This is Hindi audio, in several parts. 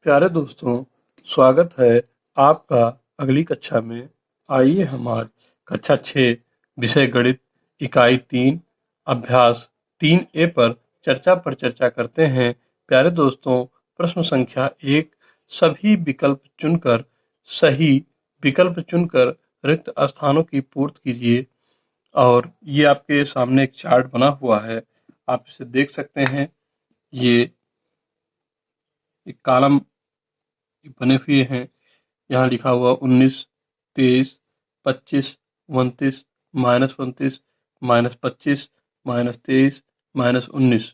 प्यारे दोस्तों, स्वागत है आपका अगली कक्षा में। आइए हम आज कक्षा 6 विषय गणित इकाई 3 अभ्यास 3A पर चर्चा करते हैं। प्यारे दोस्तों, प्रश्न संख्या 1, सभी विकल्प चुनकर सही विकल्प चुनकर रिक्त स्थानों की पूर्ति कीजिए। और ये आपके सामने एक चार्ट बना हुआ है, आप इसे देख सकते हैं। ये एक कॉलम बने हुए हैं। यहाँ लिखा हुआ 19, 23, 25, 29, -29, -25, -23, -19।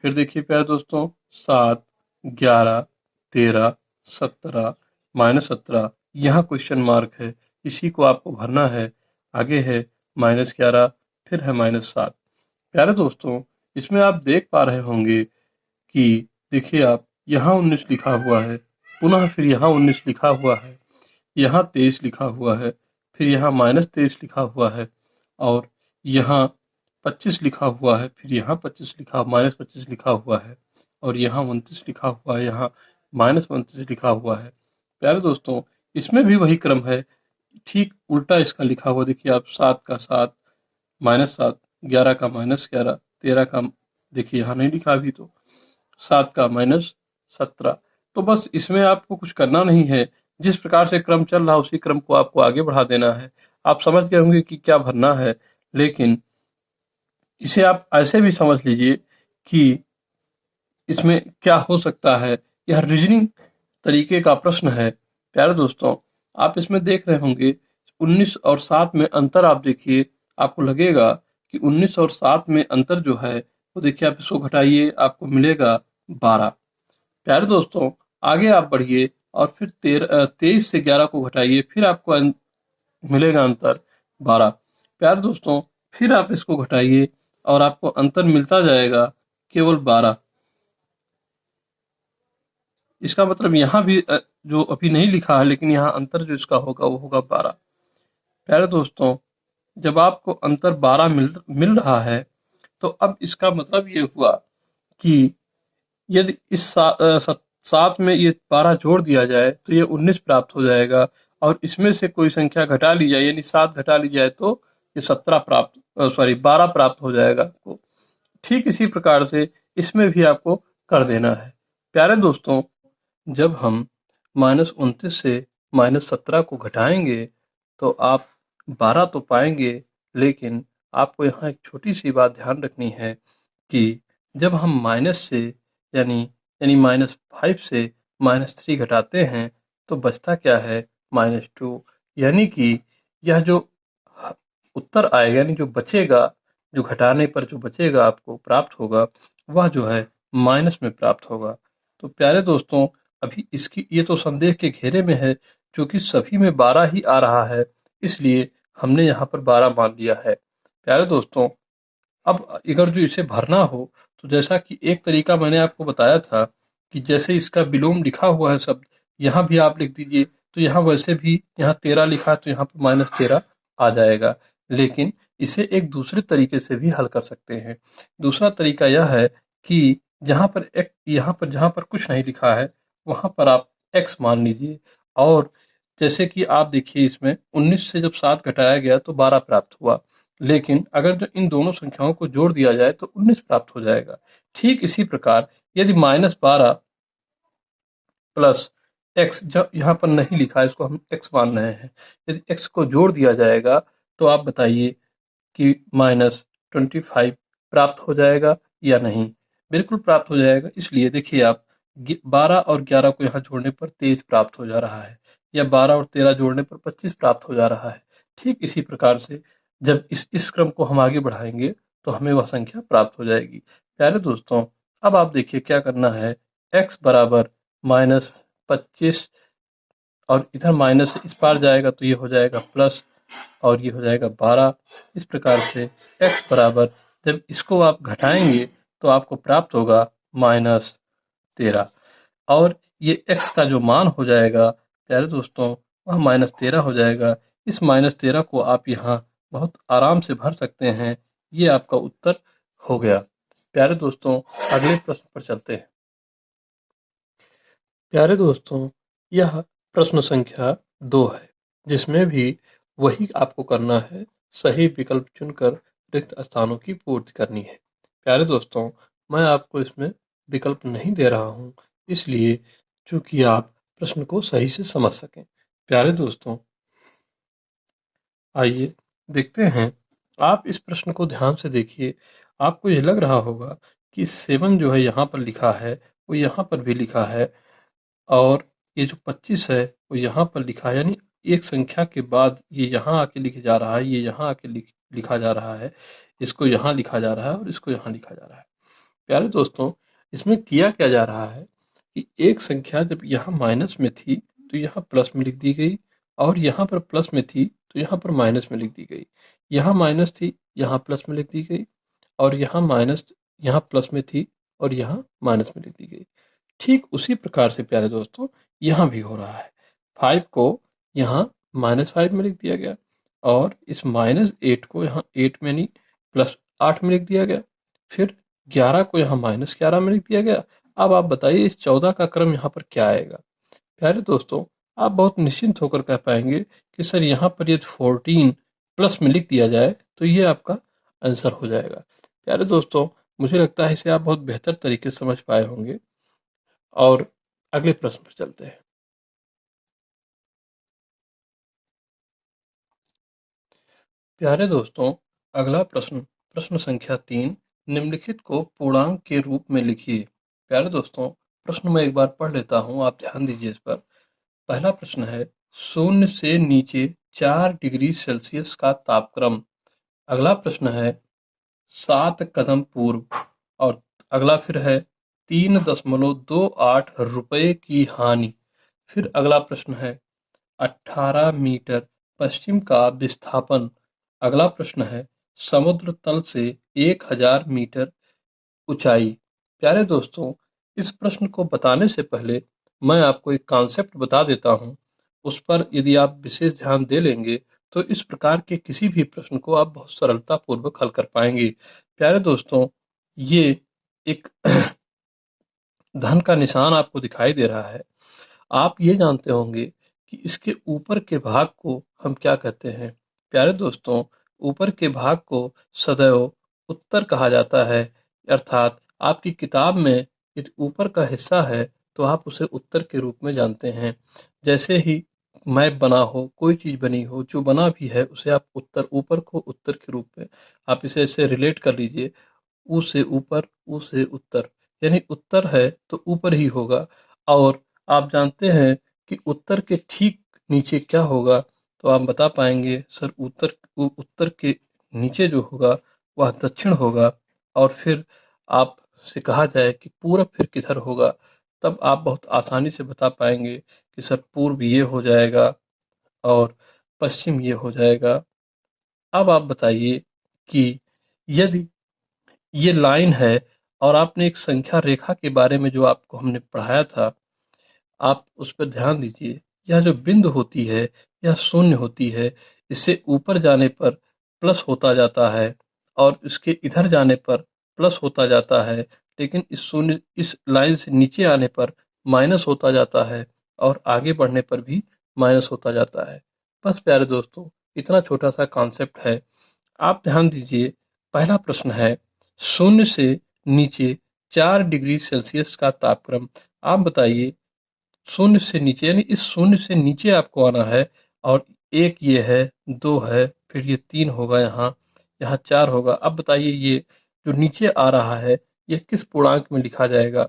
फिर देखिए प्यारे दोस्तों, 7, 11, 13, 17, -17। यहाँ क्वेश्चन मार्क है, इसी को आपको भरना है। आगे है -11, फिर है -7। प्यारे दोस्तों, इसमें आप देख पा रहे होंगे कि देखिए आप, यहाँ 19 लिखा हुआ है, पुनः फिर यहाँ 19 लिखा हुआ है, यहाँ 23 लिखा हुआ है, फिर यहाँ -23 लिखा हुआ है, और यहाँ 25 लिखा हुआ है, फिर यहाँ 25 लिखा -25 लिखा हुआ है, और यहाँ 29 लिखा हुआ है, यहाँ -29 लिखा हुआ है। प्यारे दोस्तों, इसमें भी वही क्रम है, ठीक उल्टा इसका लिखा हुआ। देखिए आप, 7 का 7, -7, 11 का -11, 13 का, देखिए यहाँ नहीं लिखा अभी तो, 7 का -17। तो बस इसमें आपको कुछ करना नहीं है, जिस प्रकार से क्रम चल रहा है उसी क्रम को आपको आगे बढ़ा देना है। आप समझ गए होंगे कि क्या भरना है, लेकिन इसे आप ऐसे भी समझ लीजिए कि इसमें क्या हो सकता है। यह रीजनिंग तरीके का प्रश्न है। प्यारे दोस्तों, आप इसमें देख रहे होंगे 19 और 7 में अंतर। आप देखिए, आपको लगेगा कि 19 और 7 में अंतर जो है वो, देखिए आप इसको घटाइए, आपको मिलेगा 12। प्यारे दोस्तों, आगे आप बढ़िए और फिर 23 से 11 को घटाइए, फिर आपको मिलेगा अंतर 12। प्यारे दोस्तों, फिर आप इसको घटाइए और आपको अंतर मिलता जाएगा केवल 12। इसका मतलब यहाँ भी जो अभी नहीं लिखा है, लेकिन यहाँ अंतर जो इसका होगा वो होगा 12। प्यारे दोस्तों, जब आपको अंतर 12 मिल रहा है, तो अब इसका मतलब ये हुआ कि यदि इस साथ में ये 12 जोड़ दिया जाए तो ये 19 प्राप्त हो जाएगा, और इसमें से कोई संख्या घटा ली जाए, यानी 7 घटा ली जाए, तो ये 12 प्राप्त हो जाएगा आपको। ठीक इसी प्रकार से इसमें भी आपको कर देना है। प्यारे दोस्तों, जब हम -29 से -17 को घटाएंगे तो आप 12 तो पाएंगे, लेकिन आपको यहाँ एक छोटी सी बात ध्यान रखनी है कि जब हम माइनस से यानी यानी -5 से -3 घटाते हैं तो बचता क्या है, -2। यानी कि यह जो उत्तर आएगा, यानी जो बचेगा, जो घटाने पर जो बचेगा आपको प्राप्त होगा, वह जो है माइनस में प्राप्त होगा। तो प्यारे दोस्तों, अभी इसकी ये तो संदेह के घेरे में है, क्योंकि सभी में 12 ही आ रहा है, इसलिए हमने यहाँ पर 12 मान लिया है। प्यारे दोस्तों, अब अगर जो इसे भरना हो, तो जैसा कि एक तरीका मैंने आपको बताया था कि जैसे इसका विलोम लिखा हुआ है शब्द, यहाँ भी आप लिख दीजिए, तो यहाँ वैसे भी यहाँ 13 लिखा है तो यहाँ पर -13 आ जाएगा। लेकिन इसे एक दूसरे तरीके से भी हल कर सकते हैं। दूसरा तरीका यह है कि यहाँ पर जहाँ पर कुछ नहीं लिखा है, वहाँ पर आप x मान लीजिए, और जैसे कि आप देखिए, इसमें 19 से जब 7 घटाया गया तो 12 प्राप्त हुआ, लेकिन अगर जो इन दोनों संख्याओं को जोड़ दिया जाए तो 19 प्राप्त हो जाएगा। ठीक इसी प्रकार यदि -12 प्लस x, जब यहाँ पर नहीं लिखा है, इसको हम x मान रहे हैं, यदि x को जोड़ दिया जाएगा तो आप बताइए कि -25 प्राप्त हो जाएगा या नहीं। बिल्कुल प्राप्त हो जाएगा। इसलिए देखिए आप, 12 और 11 को यहाँ जोड़ने पर 23 प्राप्त हो जा रहा है, या 12 और 13 जोड़ने पर 25 प्राप्त हो जा रहा है। ठीक इसी प्रकार से जब इस क्रम को हम आगे बढ़ाएंगे तो हमें वह संख्या प्राप्त हो जाएगी। प्यारे दोस्तों, अब आप देखिए क्या करना है। x बराबर -25, और इधर माइनस इस पार जाएगा तो ये हो जाएगा प्लस, और ये हो जाएगा 12। इस प्रकार से x बराबर, जब इसको आप घटाएंगे तो आपको प्राप्त होगा -13, और ये x का जो मान हो जाएगा प्यारे दोस्तों, वह -13 हो जाएगा। इस -13 को आप यहाँ बहुत आराम से भर सकते हैं। ये आपका उत्तर हो गया। प्यारे दोस्तों, अगले प्रश्न पर चलते हैं। प्यारे दोस्तों, यह प्रश्न संख्या 2 है, जिसमें भी वही आपको करना है, सही विकल्प चुनकर रिक्त स्थानों की पूर्ति करनी है। प्यारे दोस्तों, मैं आपको इसमें विकल्प नहीं दे रहा हूँ, इसलिए चूंकि आप प्रश्न को सही से समझ सकें। प्यारे दोस्तों, आइए देखते हैं। आप इस प्रश्न को ध्यान से देखिए। आपको ये लग रहा होगा कि 7 जो है यहाँ पर लिखा है, वो यहाँ पर भी लिखा है, और ये जो 25 है वो यहाँ पर लिखा है, यानी एक संख्या के बाद ये यहाँ आके लिखा जा रहा है, ये यहाँ आके लिखा जा रहा है, इसको यहाँ लिखा जा रहा है और इसको यहाँ लिखा जा रहा है। प्यारे दोस्तों, इसमें किया क्या जा रहा है कि एक संख्या जब यहाँ माइनस में थी तो यहाँ प्लस में लिख दी गई, और यहाँ पर प्लस में थी तो यहाँ पर माइनस में लिख दी गई। यहाँ माइनस थी, यहाँ प्लस में लिख दी गई, और यहाँ माइनस, यहाँ प्लस में थी और यहाँ माइनस में लिख दी गई। ठीक उसी प्रकार से प्यारे दोस्तों, यहाँ भी हो रहा है। 5 को यहाँ -5 में लिख दिया गया, और इस -8 को यहाँ 8 में नहीं +8 में लिख दिया गया। फिर 11 को यहाँ -11 में लिख दिया गया। अब आप बताइए इस 14 का क्रम यहाँ पर क्या आएगा? प्यारे दोस्तों, आप बहुत निश्चिंत होकर कह पाएंगे कि सर यहाँ पर यदि 14 प्लस में लिख दिया जाए तो ये आपका आंसर हो जाएगा। प्यारे दोस्तों, मुझे लगता है इसे आप बहुत बेहतर तरीके से समझ पाए होंगे, और अगले प्रश्न पर चलते हैं। प्यारे दोस्तों, अगला प्रश्न, प्रश्न संख्या 3, निम्नलिखित को पूर्णांक के रूप में लिखिए। प्यारे दोस्तों, प्रश्न मैं एक बार पढ़ लेता हूँ, आप ध्यान दीजिए इस पर। पहला प्रश्न है, 0 से नीचे 4 डिग्री सेल्सियस का तापक्रम। अगला प्रश्न है, 7 कदम पूर्व, और अगला फिर है 3.28 रुपए की हानि। फिर अगला प्रश्न है, 18 मीटर पश्चिम का विस्थापन। अगला प्रश्न है, समुद्र तल से 1000 मीटर ऊंचाई। प्यारे दोस्तों, इस प्रश्न को बताने से पहले मैं आपको एक कॉन्सेप्ट बता देता हूं। उस पर यदि आप विशेष ध्यान दे लेंगे तो इस प्रकार के किसी भी प्रश्न को आप बहुत सरलता पूर्वक हल कर पाएंगे। प्यारे दोस्तों, ये एक धन का निशान आपको दिखाई दे रहा है। आप ये जानते होंगे कि इसके ऊपर के भाग को हम क्या कहते हैं? प्यारे दोस्तों, ऊपर के भाग को सदैव उत्तर कहा जाता है, अर्थात आपकी किताब में यदि ऊपर का हिस्सा है तो आप उसे उत्तर के रूप में जानते हैं। जैसे ही मैप बना हो, कोई चीज बनी हो, जो बना भी है उसे आप उत्तर, ऊपर को उत्तर के रूप में आप इसे ऐसे रिलेट कर लीजिए, ऊ से ऊपर, ऊ से उत्तर, यानी उत्तर है तो ऊपर ही होगा। और आप जानते हैं कि उत्तर के ठीक नीचे क्या होगा? तो आप बता पाएंगे सर उत्तर के नीचे जो होगा वह दक्षिण होगा। और फिर आप से कहा जाए कि पूरब फिर किधर होगा, तब आप बहुत आसानी से बता पाएंगे कि सर पूर्व ये हो जाएगा और पश्चिम ये हो जाएगा। अब आप बताइए कि यदि ये लाइन है और आपने एक संख्या रेखा के बारे में जो आपको हमने पढ़ाया था, आप उस पर ध्यान दीजिए। यह जो बिंदु होती है, यह शून्य होती है। इससे ऊपर जाने पर प्लस होता जाता है और इसके इधर जाने पर प्लस होता जाता है, लेकिन इस लाइन से नीचे आने पर माइनस होता जाता है और आगे बढ़ने पर भी माइनस होता जाता है। बस प्यारे दोस्तों, इतना छोटा सा कॉन्सेप्ट है। आप ध्यान दीजिए। पहला प्रश्न है, 0 से नीचे 4 डिग्री सेल्सियस का तापक्रम। आप बताइए, 0 से नीचे यानी इस 0 से नीचे आपको आना है, और एक ये है, 2 है, फिर ये 3 होगा, यहाँ 4 होगा। अब बताइए ये जो नीचे आ रहा है ये किस पूर्णांक में लिखा जाएगा?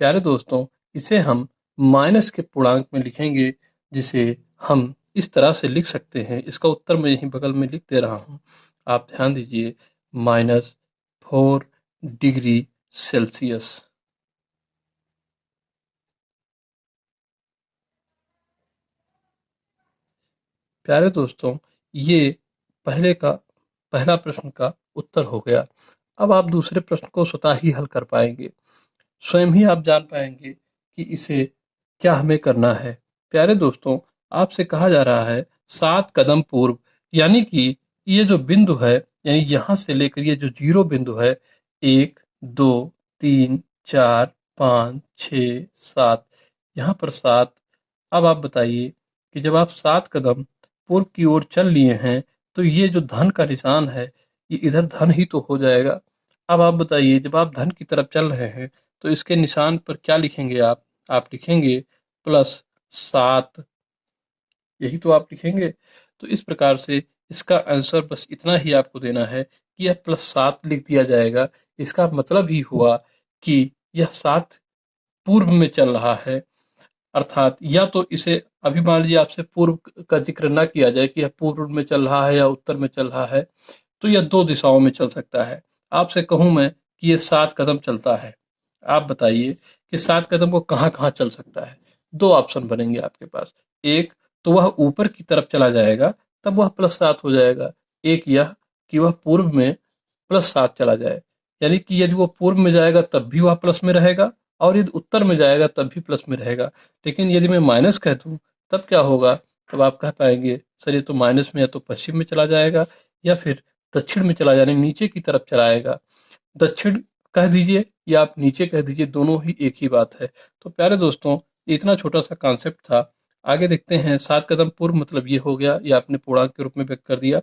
प्यारे दोस्तों, इसे हम माइनस के पूर्णांक में लिखेंगे, जिसे हम इस तरह से लिख सकते हैं। इसका उत्तर मैं यहीं बगल में लिख दे रहा हूँ, आप ध्यान दीजिए। -4 डिग्री सेल्सियस। प्यारे दोस्तों, ये पहला प्रश्न का उत्तर हो गया। अब आप दूसरे प्रश्न को स्वतः ही हल कर पाएंगे, स्वयं ही आप जान पाएंगे कि इसे क्या हमें करना है। प्यारे दोस्तों, आपसे कहा जा रहा है 7 कदम पूर्व, यानी कि ये जो बिंदु है, यानी यहाँ से लेकर ये जो जीरो बिंदु है, 1, 2, 3, 4, 5, 6, 7, यहाँ पर 7। अब आप बताइए कि जब आप 7 कदम पूर्व की ओर चल लिए हैं, तो ये जो धन का निशान है, ये इधर धन ही तो हो जाएगा। अब आप बताइए, जब आप धन की तरफ चल रहे हैं, तो इसके निशान पर क्या लिखेंगे आप? आप लिखेंगे +7, यही तो आप लिखेंगे। तो इस प्रकार से इसका आंसर बस इतना ही आपको देना है कि यह +7 लिख दिया जाएगा। इसका मतलब ही हुआ कि यह 7 पूर्व में चल रहा है, अर्थात या तो इसे अभी मान लीजिए आपसे पूर्व का जिक्र ना किया जाए कि यह पूर्व में चल रहा है या उत्तर में चल रहा है, तो यह 2 दिशाओं में चल सकता है। आपसे कहूँ मैं कि ये 7 कदम चलता है, आप बताइए कि 7 कदम वो कहाँ-कहाँ चल सकता है? 2 ऑप्शन बनेंगे आपके पास। एक तो वह ऊपर की तरफ चला जाएगा, तब वह +7 हो जाएगा। एक यह कि वह पूर्व में +7 चला जाए, यानी कि यदि वो पूर्व में जाएगा तब भी वह प्लस में रहेगा, और यदि उत्तर में जाएगा तब भी प्लस में रहेगा। लेकिन यदि मैं माइनस कह दूँ तब क्या होगा? तब आप कह पाएंगे सर ये तो माइनस में या तो पश्चिम में चला जाएगा या फिर दक्षिण में चला जाने नीचे की तरफ चला आएगा। दक्षिण कह दीजिए या आप नीचे कह दीजिए, दोनों ही एक ही बात है। तो प्यारे दोस्तों, ये इतना छोटा सा कॉन्सेप्ट था। आगे देखते हैं। 7 कदम पूर्व मतलब ये हो गया, ये आपने पूर्णांक के रूप में व्यक्त कर दिया।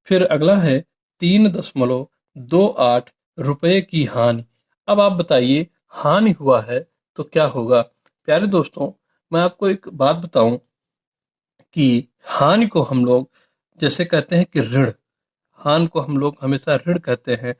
फिर अगला है 3.28 रुपए की हानि। अब आप बताइए, हानि हुआ है तो क्या होगा? प्यारे दोस्तों, मैं आपको एक बात बताऊं कि हानि को हम लोग जैसे कहते हैं कि ऋण, हानि को हम लोग हमेशा ऋण कहते हैं,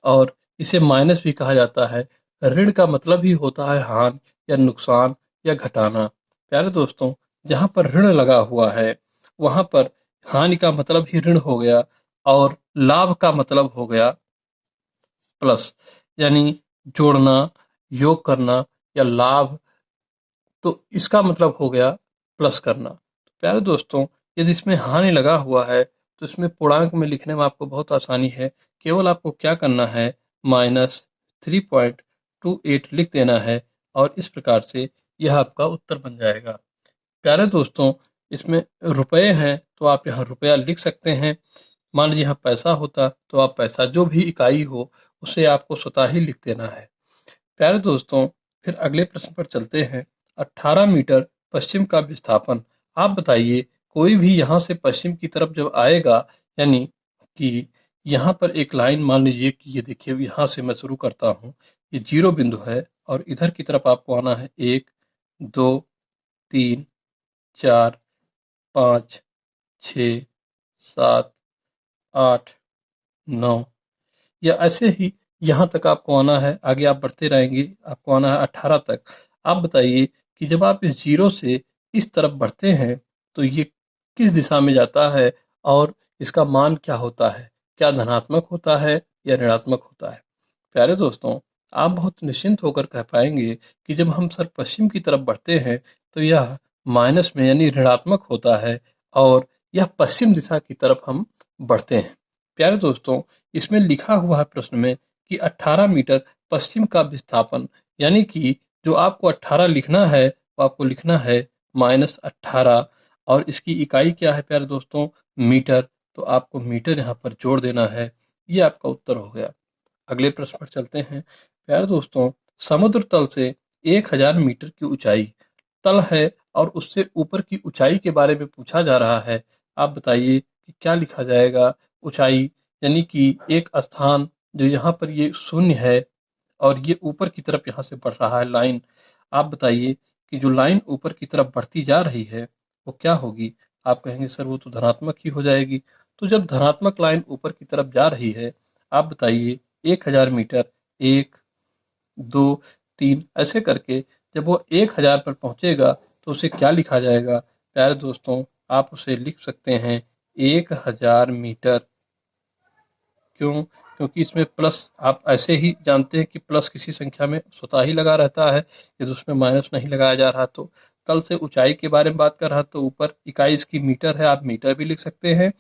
और इसे माइनस भी कहा जाता है। ऋण का मतलब ही होता है हानि या नुकसान या घटाना। प्यारे दोस्तों, जहाँ पर ऋण लगा हुआ है, वहाँ पर हानि का मतलब ही ऋण हो गया, और लाभ का मतलब हो गया प्लस, यानी जोड़ना, योग करना या लाभ, तो इसका मतलब हो गया प्लस करना। तो प्यारे दोस्तों, यदि इसमें हानि लगा हुआ है तो इसमें पूर्णांक में लिखने में आपको बहुत आसानी है। केवल आपको क्या करना है, -3.28 लिख देना है, और इस प्रकार से यह आपका उत्तर बन जाएगा। प्यारे दोस्तों, इसमें रुपए हैं तो आप यहाँ रुपया लिख सकते हैं। मान लीजिए यहाँ पैसा होता तो आप पैसा, जो भी इकाई हो उसे आपको स्वतः ही लिख देना है। प्यारे दोस्तों, फिर अगले प्रश्न पर चलते हैं। 18 मीटर पश्चिम का विस्थापन। आप बताइए, कोई भी यहाँ से पश्चिम की तरफ जब आएगा, यानी कि यहाँ पर एक लाइन मान लीजिए कि ये देखिए, यहाँ से मैं शुरू करता हूँ, ये 0 बिंदु है, और इधर की तरफ आपको आना है 1, 2, 3, 4, 5, 6, 7, 8, 9, या ऐसे ही यहाँ तक आपको आना है। आगे आप बढ़ते रहेंगे, आपको आना है 18 तक। आप बताइए कि जब आप इस 0 से इस तरफ बढ़ते हैं, तो ये किस दिशा में जाता है और इसका मान क्या होता है? क्या धनात्मक होता है या ऋणात्मक होता है? प्यारे दोस्तों, आप बहुत निश्चिंत होकर कह पाएंगे कि जब हम सर पश्चिम की तरफ बढ़ते हैं, तो यह माइनस में यानी ऋणात्मक होता है, और यह पश्चिम दिशा की तरफ हम बढ़ते हैं। प्यारे दोस्तों, इसमें लिखा हुआ है प्रश्न में कि 18 मीटर पश्चिम का विस्थापन, यानी कि जो आपको 18 लिखना है, वो आपको लिखना है -18, और इसकी इकाई क्या है प्यारे दोस्तों? मीटर। तो आपको मीटर यहाँ पर जोड़ देना है। ये आपका उत्तर हो गया। अगले प्रश्न पर चलते हैं। प्यारे दोस्तों, समुद्र तल से 1000 मीटर की ऊंचाई तल है, और उससे ऊपर की ऊंचाई के बारे में पूछा जा रहा है। आप बताइए कि क्या लिखा जाएगा? ऊंचाई यानी कि एक स्थान जो यहाँ पर ये शून्य है, और ये ऊपर की तरफ यहाँ से बढ़ रहा है लाइन। आप बताइए कि जो लाइन ऊपर की तरफ बढ़ती जा रही है वो क्या होगी? आप कहेंगे सर वो तो धनात्मक ही हो जाएगी। तो जब धनात्मक लाइन ऊपर की तरफ जा रही है, आप बताइए 1000 मीटर, 1, 2, 3 ऐसे करके जब वो 1000 पर पहुंचेगा तो उसे क्या लिखा जाएगा? प्यारे दोस्तों, आप उसे लिख सकते हैं 1000 मीटर। क्यों? क्योंकि इसमें प्लस, आप ऐसे ही जानते हैं कि प्लस किसी संख्या में स्वतः ही लगा रहता है, यदि उसमें माइनस नहीं लगाया जा रहा। तो तल से ऊंचाई के बारे में बात कर रहा, तो ऊपर इकाई इसकी मीटर है, आप मीटर भी लिख सकते हैं,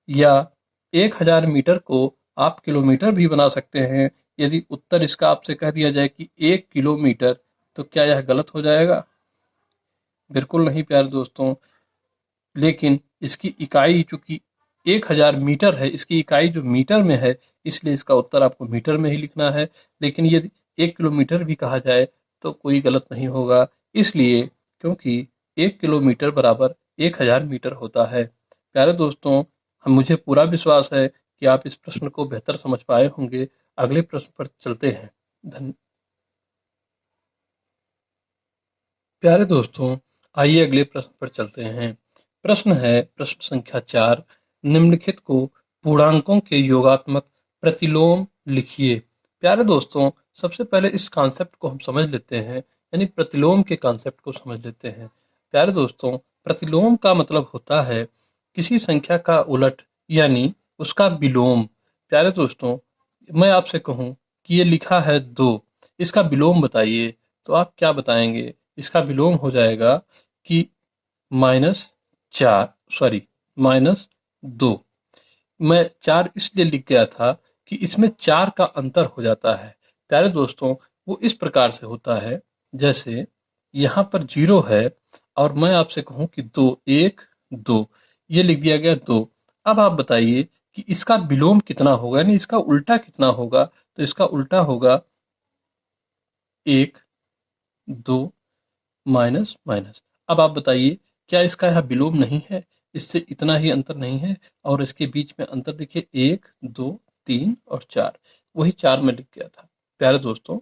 या 1000 मीटर को आप किलोमीटर भी बना सकते हैं। यदि उत्तर इसका आपसे कह दिया जाए कि 1 किलोमीटर, तो क्या यह गलत हो जाएगा? बिल्कुल नहीं प्यारे दोस्तों। लेकिन इसकी इकाई चूंकि 1000 मीटर है, इसकी इकाई जो मीटर में है, इसलिए इसका उत्तर आपको मीटर में ही लिखना है। लेकिन यदि 1 किलोमीटर भी कहा जाए तो कोई गलत नहीं होगा। इसलिए क्योंकि 1 किलोमीटर बराबर 1000 मीटर होता है। प्यारे दोस्तों, हम मुझे पूरा विश्वास है कि आप इस प्रश्न को बेहतर समझ पाए होंगे। अगले प्रश्न पर चलते हैं। धन्य प्यारे दोस्तों, आइए अगले प्रश्न पर चलते हैं। प्रश्न है प्रश्न संख्या 4, निम्नलिखित को पूर्णांकों के योगात्मक प्रतिलोम लिखिए। प्यारे दोस्तों, सबसे पहले इस कॉन्सेप्ट को हम समझ लेते हैं, यानी प्रतिलोम के कॉन्सेप्ट को समझ लेते हैं। प्यारे दोस्तों, प्रतिलोम का मतलब होता है किसी संख्या का उलट, यानी उसका विलोम। प्यारे दोस्तों, मैं आपसे कहूं कि ये लिखा है 2, इसका विलोम बताइए, तो आप क्या बताएंगे? इसका विलोम हो जाएगा कि -2। मैं 4 इसलिए लिख गया था कि इसमें 4 का अंतर हो जाता है। प्यारे दोस्तों, वो इस प्रकार से होता है, जैसे यहाँ पर 0 है और मैं आपसे कहूँ कि 2, 1, 2, ये लिख दिया गया 2। अब आप बताइए कि इसका विलोम कितना होगा, यानी इसका उल्टा कितना होगा? तो इसका उल्टा होगा 1, 2, माइनस माइनस। अब आप बताइए, क्या इसका यहाँ विलोम नहीं है? इससे इतना ही अंतर नहीं है? और इसके बीच में अंतर देखिए, 1, 2, 3 और 4, वही 4 में लिख गया था। प्यारे दोस्तों,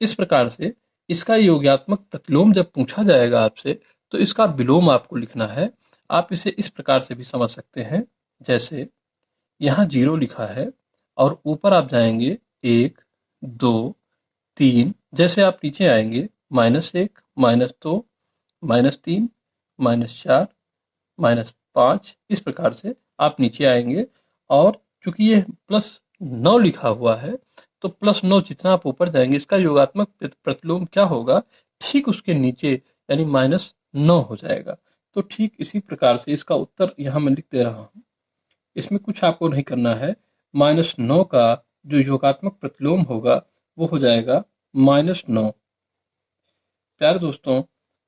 इस प्रकार से इसका योगात्मक प्रतिलोम जब पूछा जाएगा आपसे, तो इसका विलोम आपको लिखना है। आप इसे इस प्रकार से भी समझ सकते हैं, जैसे यहाँ 0 लिखा है और ऊपर आप जाएंगे 1, 2, 3, जैसे आप नीचे आएंगे -1, -2, -3, -4, -5, इस प्रकार से आप नीचे आएंगे। और चूंकि ये +9 लिखा हुआ है, तो +9 जितना आप ऊपर जाएंगे, इसका योगात्मक प्रतिलोम क्या होगा? ठीक उसके नीचे, यानी -9 हो जाएगा। तो ठीक इसी प्रकार से इसका उत्तर यहाँ मैं लिख दे रहा हूँ। इसमें कुछ आपको नहीं करना है। -9 का जो योगात्मक प्रतिलोम होगा, वो हो जाएगा -9। प्यारे दोस्तों,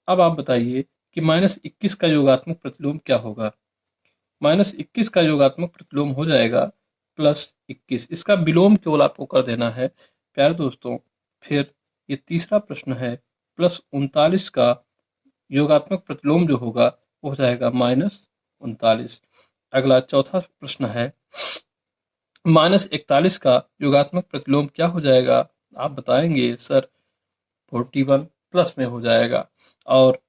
अब आप बताइए कि -21 का योगात्मक प्रतिलोम क्या होगा? -21 का योगात्मक प्रतिलोम हो जाएगा +21। इसका विलोम केवल आपको कर देना है। प्यारे दोस्तों, फिर ये तीसरा प्रश्न है, +39 का योगात्मक प्रतिलोम जो होगा, वो हो जाएगा -39। अगला चौथा प्रश्न है, -41 का योगात्मक प्रतिलोम क्या हो जाएगा? आप बताएंगे सर 41 प्लस में हो जाएगा। और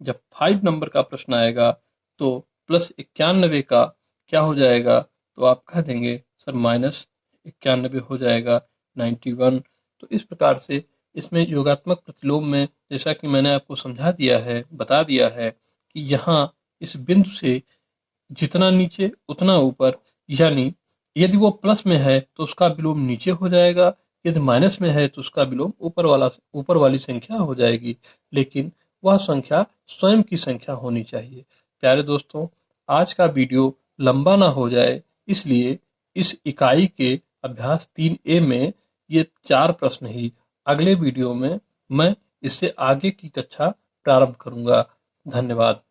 जब 5 नंबर का प्रश्न आएगा, तो +91 का क्या हो जाएगा? तो आप कह देंगे सर -91 हो जाएगा 91। तो इस प्रकार से इसमें योगात्मक प्रतिलोम में, जैसा कि मैंने आपको समझा दिया है, बता दिया है कि यहाँ इस बिंदु से जितना नीचे उतना ऊपर, यानी यदि वो प्लस में है तो उसका विलोम नीचे हो जाएगा, यदि माइनस में है तो उसका विलोम ऊपर वाली संख्या हो जाएगी, लेकिन वह संख्या स्वयं की संख्या होनी चाहिए। प्यारे दोस्तों, आज का वीडियो लंबा ना हो जाए, इसलिए इस इकाई के अभ्यास 3A में ये 4 प्रश्न ही, अगले वीडियो में मैं इससे आगे की कक्षा प्रारंभ करूंगा। धन्यवाद।